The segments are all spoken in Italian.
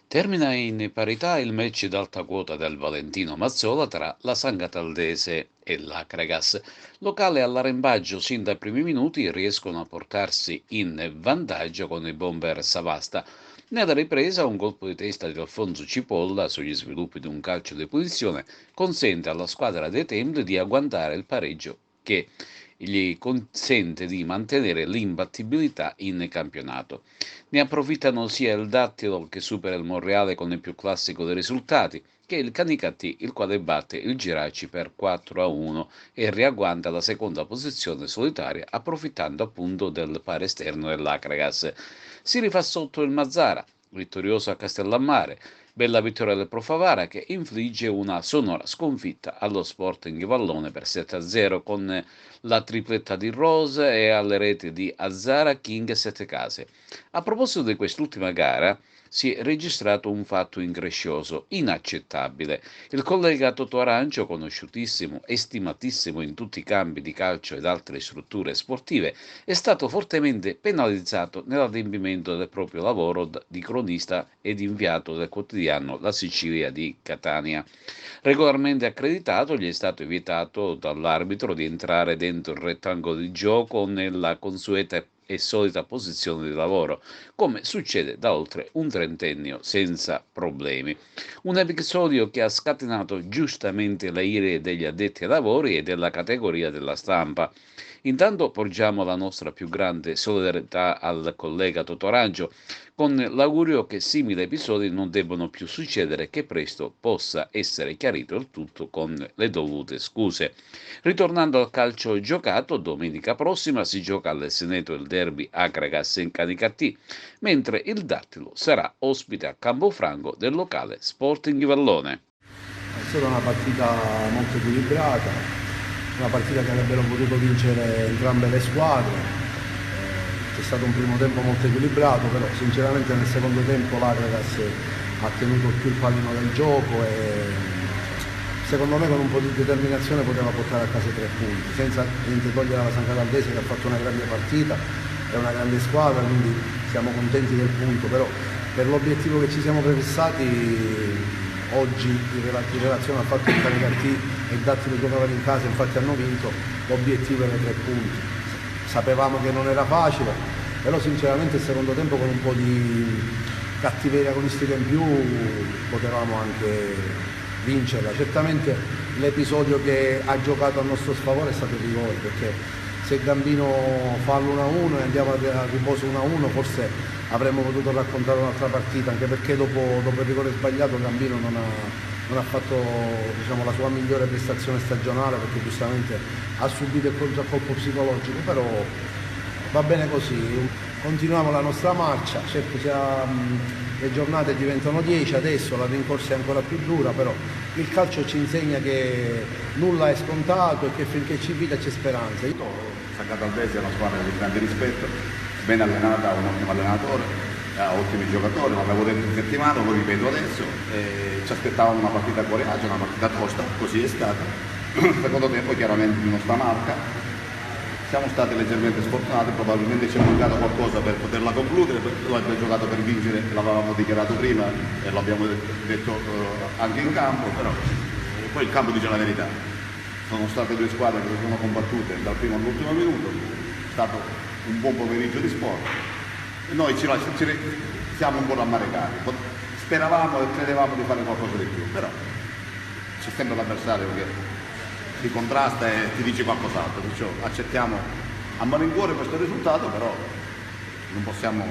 Termina in parità il match d'alta quota del Valentino Mazzola tra la San Cataldese e l'Acregas. Locale all'arrembaggio sin dai primi minuti riescono a portarsi in vantaggio con i bomber Savasta. Nella ripresa un colpo di testa di Alfonso Cipolla sugli sviluppi di un calcio di punizione consente alla squadra dei Templi di agguantare il pareggio che gli consente di mantenere l'imbattibilità in campionato. Ne approfittano sia il Dattilo che supera il Monreale con il più classico dei risultati, che il Canicattì, il quale batte il Giraci per 4-1 e riagguanta la seconda posizione solitaria approfittando appunto del pari esterno dell'Acragas. Si rifà sotto il Mazzara, vittorioso a Castellammare, bella vittoria del Profavara che infligge una sonora sconfitta allo Sporting Vallone per 7-0 con la tripletta di Rose e alle reti di Azzara, King e Settecase. A proposito di quest'ultima gara, si è registrato un fatto increscioso, inaccettabile. Il collega Totò Arancio, conosciutissimo e stimatissimo in tutti i campi di calcio ed altre strutture sportive, è stato fortemente penalizzato nell'adempimento del proprio lavoro di cronista ed inviato del quotidiano La Sicilia di Catania. Regolarmente accreditato, gli è stato vietato dall'arbitro di entrare dentro il rettangolo di gioco nella consueta e solita posizione di lavoro, come succede da oltre un trentennio senza problemi. Un episodio che ha scatenato giustamente le ire degli addetti ai lavori e della categoria della stampa. Intanto porgiamo la nostra più grande solidarietà al collega Totoraggio, con l'augurio che simili episodi non debbano più succedere e che presto possa essere chiarito il tutto con le dovute scuse. Ritornando al calcio giocato, domenica prossima si gioca all'Esseneto il derby Acragas in Canicattì, mentre il Dattilo sarà ospite a Campofranco del locale Sporting Vallone. È stata una partita molto equilibrata, una partita che avrebbero potuto vincere entrambe le squadre. C'è stato un primo tempo molto equilibrato, però sinceramente nel secondo tempo l'Acragas ha tenuto più il pallino del gioco e secondo me con un po' di determinazione poteva portare a casa i 3 punti, senza niente togliere alla San Cataldese che ha fatto una grande partita, è una grande squadra, quindi siamo contenti del punto, però per l'obiettivo che ci siamo prefissati oggi in relazione al fatto che Canicattì e Dattilo giocavano in casa, infatti hanno vinto, l'obiettivo era 3 punti. Sapevamo che non era facile, però sinceramente il secondo tempo con un po' di cattiveria agonistica in più potevamo anche vincerla. Certamente l'episodio che ha giocato a nostro sfavore è stato il rigore, perché se Gambino fa l'1-1 e andiamo a riposo 1-1 forse avremmo potuto raccontare un'altra partita, anche perché dopo il rigore sbagliato Gambino non ha fatto, diciamo, la sua migliore prestazione stagionale, perché giustamente ha subito il contraccolpo psicologico, però va bene così, continuiamo la nostra marcia, certo le giornate diventano 10, adesso la rincorsa è ancora più dura, però il calcio ci insegna che nulla è scontato e che finché c'è vita c'è speranza. San Cataldese è una squadra di grande rispetto, ben allenata, un ottimo allenatore, ottimi giocatori, l'avevo detto in settimana, lo ripeto adesso, ci aspettavamo una partita coraggiosa, una partita tosta, così è stata. Secondo tempo chiaramente di nostra marca, siamo stati leggermente sfortunati, probabilmente ci è mancato qualcosa per poterla concludere, l'abbiamo giocato per vincere, l'avevamo dichiarato prima e l'abbiamo detto anche in campo, però poi il campo dice la verità. Sono state 2 squadre che si sono combattute dal primo all'ultimo minuto, è stato un buon pomeriggio di sport e noi siamo un po' rammaricati, speravamo e credevamo di fare qualcosa di più, però c'è sempre l'avversario che ti contrasta e ti dice qualcos'altro, perciò accettiamo a malincuore questo risultato, però non possiamo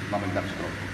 lamentarci troppo.